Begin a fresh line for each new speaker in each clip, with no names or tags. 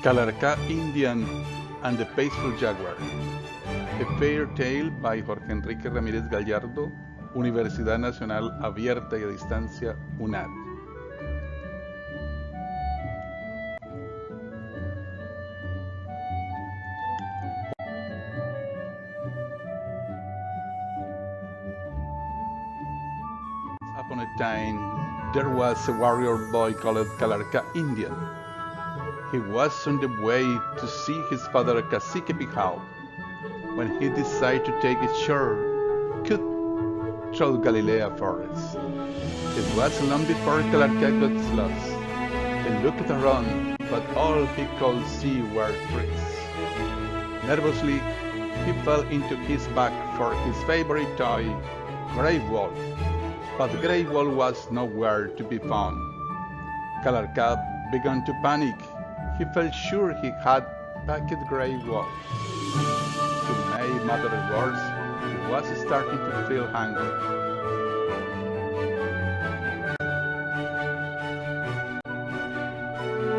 Calarca Indian and the Peaceful Jaguar. A Fair Tale by Jorge Enrique Ramírez Gallardo, Universidad Nacional Abierta y a Distancia, UNAD. Upon a time, there was a warrior boy called Calarca Indian. He was on the way to see his father Cacique Pijao when he decided to take a shortcut through Galilea forest. It was long before Calarca got lost. He looked around, but all he could see were trees. Nervously, he fell into his bag for his favorite toy, Grey Wolf. But Grey Wolf was nowhere to be found. Calarca began to panic. He felt sure he had packed Grey Wolf. To make matters worse, he was starting to feel hungry.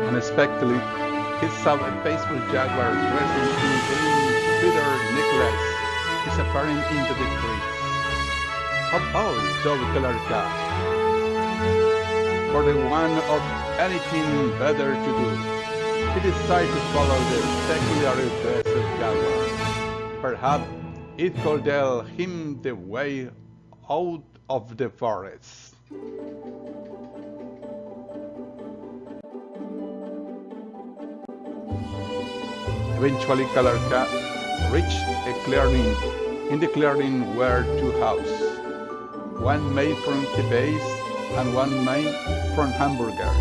Unexpectedly, he saw a peaceful jaguar dressed in green feather necklace disappearing into the trees. "Oh," thought Calarca, for the want of anything better to do, he decided to follow the peculiarly dressed jaguar. Perhaps it could tell him the way out of the forest. Eventually, Calarca reached a clearing. In the clearing were two houses, one made from kebabs and one made from hamburger.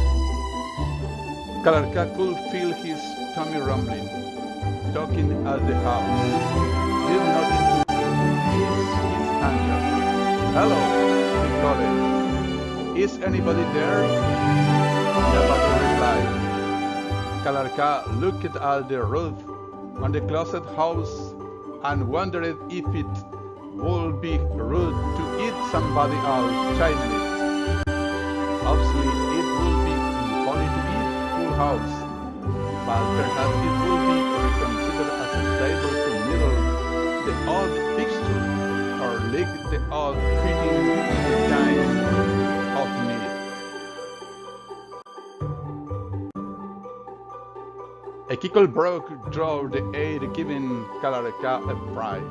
Calarca could feel his tummy rumbling, talking at the house. He did not ease his hunger. "Hello," he called. "Is anybody there?" Nobody replied. Calarca looked at the roof on the closet house and wondered if it would be rude to eat somebody else chiming it. Obviously, it would be folly to eat full house, but perhaps it would be reconsidered as a table to middle the odd fixture or lick the odd fitting kind of meat. A kickle broke through the air, giving Calarca a fright.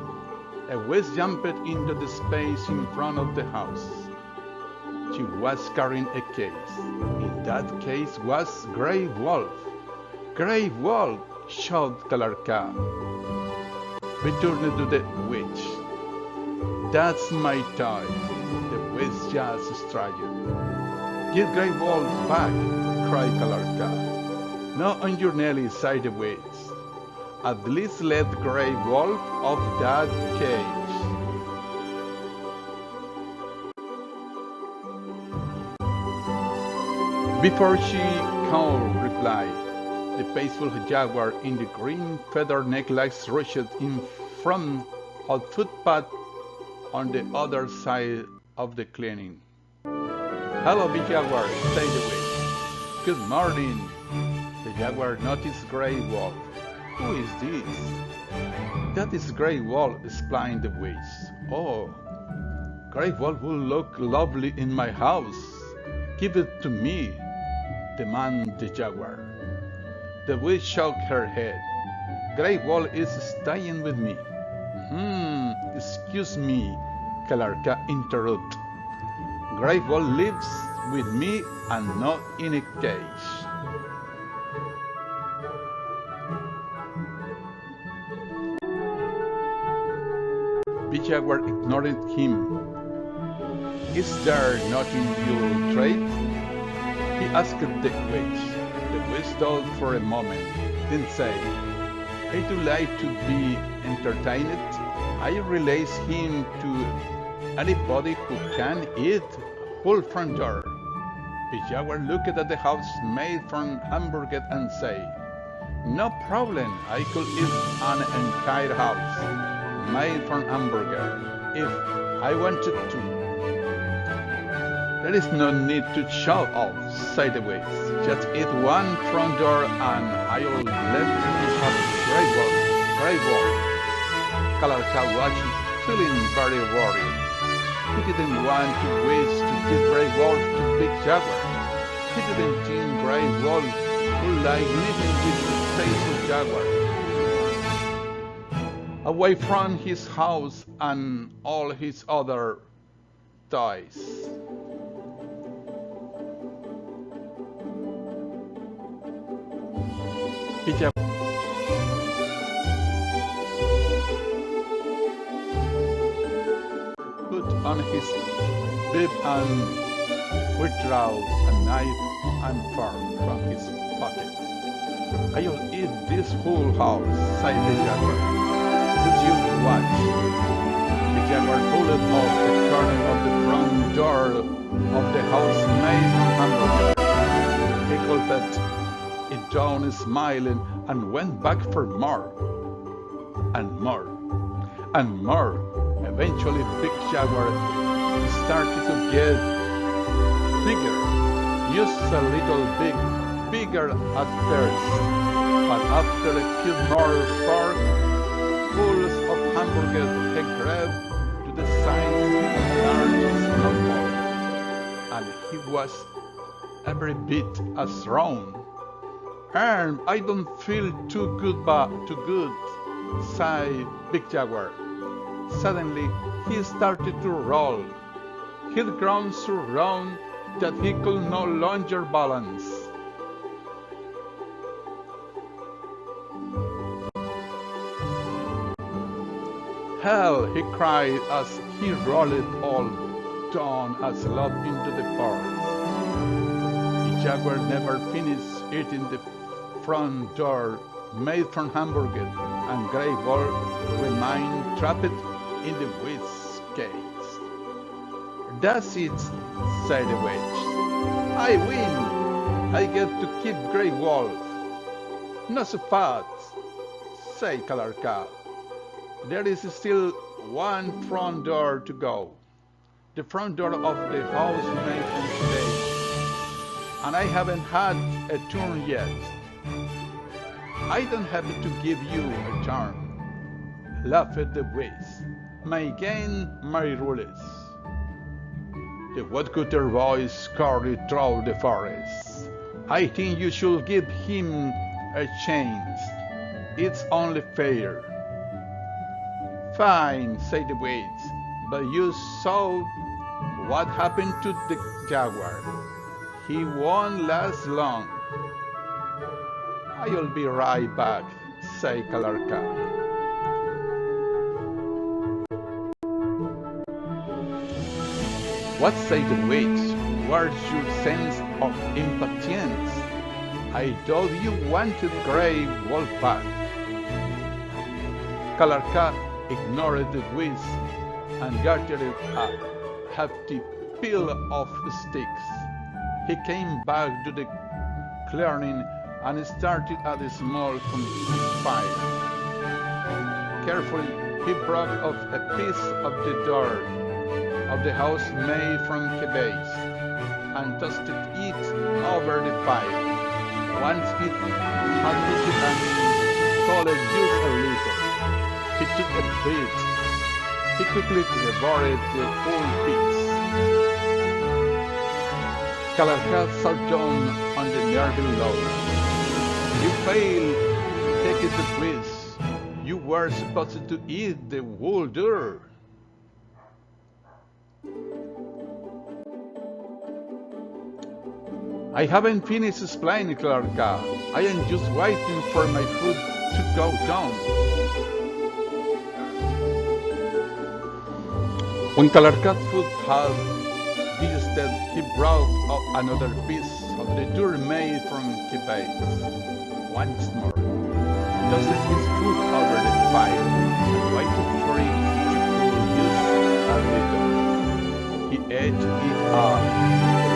A whisk jumped into the space in front of the house. She was carrying a case. In that case was Grey Wolf. "Grey Wolf!" shouted Calarca. Returned to the witch. "That's my toy," the witch just struggled. "Give Grey Wolf back!" cried Calarca. "Not on your Nelly," sighed the witch. "At least let Grey Wolf off that cage." Before she could reply, the peaceful jaguar in the green feather necklace rushed in from a footpath on the other side of the clearing. "Hello, big jaguar," said the witch. "Good morning." The jaguar noticed Grey Wolf. "Who is this?" "That is Grey Wolf," explained the witch. "Oh, Grey Wolf will look lovely in my house. Give it to me," demanded the jaguar. The witch shook her head. "Grey Wolf is staying with me." Excuse me," Calarca interrupted. "Grey Wolf lives with me and not in a cage." The jaguar ignored him. "Is there nothing you trade?" he asked the witch. The witch thought for a moment, then said, "I do like to be entertained. I release him to anybody who can eat whole front door." The jaguar looked at the house made from hamburger and said, "No problem, I could eat an entire house made from hamburger if I wanted to." There is no need to show off, said the Wiz. Just eat one front door and I'll let you have Grey Wolf. Grey Wolf. Calarca was feeling very worried. He didn't want to Wiz to give Grey Wolf to Big Jaguar. He didn't think Grey Wolf would like living with the faithful Jaguar, away from his house and all his other toys. Big Jaguar put on his bib and withdraw a knife and fork from his pocket. I'll eat this whole house, said the Jaguar. As you watch, the Jaguar pulled off the corner of the front door of the house made from hamburger. He gulped it down, smiling, and went back for more, and more, and more. Eventually, Big Jaguar started to get bigger, just a little bigger at first, but after a few more forkfuls of hamburger, he grabbed to the size of a large snowball, and he was every bit as round. And I don't feel too good, sighed Big Jaguar. Suddenly, he started to roll. He'd grown so round that he could no longer balance. Hell, he cried as he rolled all down a slope into the forest. The Jaguar never finished eating the front door made from hamburger, and Grey Wolf remained trapped in the Wiz's cage. That's it, said the witch. I win! I get to keep Grey Wolf. Not so fast, said Calarca. There is still one front door to go. The front door of the house made from today. And I haven't had a turn yet. I don't have to give you a turn, laughed the Wiz. My game, my rules. The woodcutter voice scurried through the forest. I think you should give him a chance. It's only fair. Fine, said the Wiz, but you saw what happened to the Jaguar. He won't last long. I'll be right back, said Calarca. What, said the witch? Where's your sense of impatience? I thought you wanted Grey Wolf back. Calarca ignored the witch and gathered a hefty pile of sticks. He came back to the clearing and started at a small fire. Carefully, he broke off a piece of the door of the house made from cabbage and toasted it over the fire. Once it had heated and cooled just a little, he took a bite. He quickly devoured the whole piece. Calarca sat down on the nearby log. You failed, take it the Wiz. You were supposed to eat the whole door. I haven't finished explaining, Calarca. I am just waiting for my food to go down. When Calarca's food had digested, he brought up another piece of the door made from cabbage. Once more, he toasted his food over the fire and waited for it to cool just a little. He ate it up,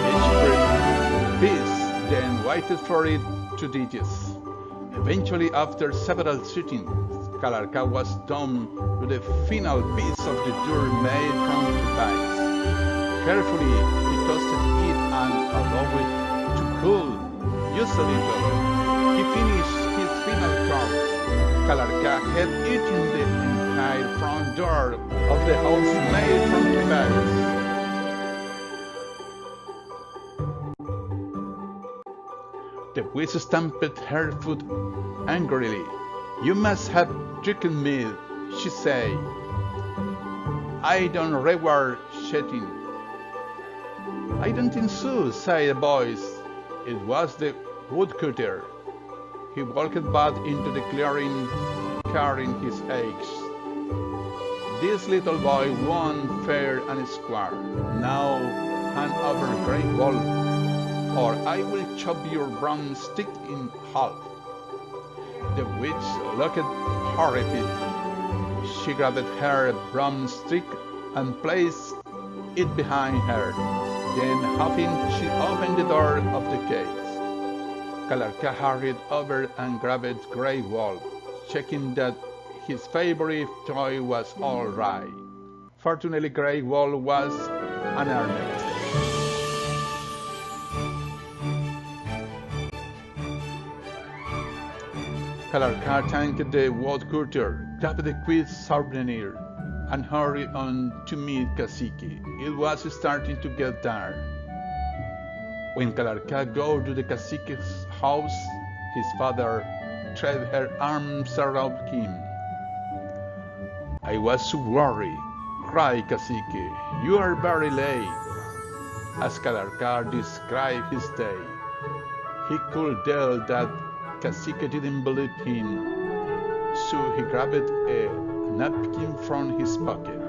each piece, then waited for it to digest. Eventually, after several sittings, Calarca was done with the final piece of the door made from cabbage. Carefully, he toasted and allow it to cool just a little. He finished his final course. Calarca had eaten the entire front door of the house made from papyrus. The witch stamped her foot angrily. "You must have tricked me," she said. "I don't reward cheating." "I don't think so," said a voice. It was the woodcutter. He walked back into the clearing, carrying his axe. "This little boy won fair and square. Now hand over great wall, or I will chop your broomstick in half." The witch looked horrified. She grabbed her broomstick and placed it behind her. Then, huffing, she opened the door of the cage. Calarca hurried over and grabbed Grey Wolf, checking that his favorite toy was all right. Fortunately, Grey Wolf was unarmed. Calarca thanked the woodcutter, grabbed the quick souvenir, and hurried on to meet Cacique. It was starting to get dark. When Calarca got to the Cacique's house, his father threw her arms around him. "I was so worried," cried Cacique. "You are very late." As Calarca described his day, he could tell that Cacique didn't believe him, so he grabbed a napkin from his pocket.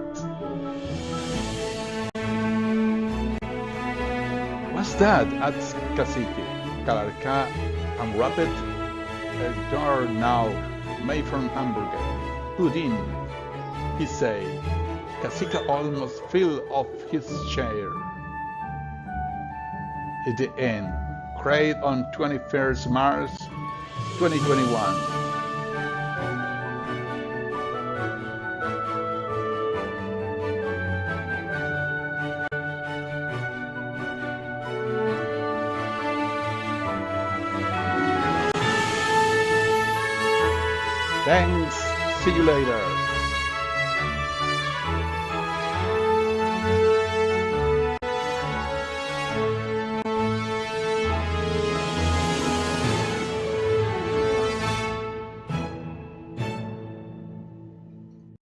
"What's that?" asked Cacique. Calarca unwrapped a doorknob made from hamburger. "Put in," he said. Cacique almost fell off his chair. At the end, created on 21st March 2021. Thanks. See you later.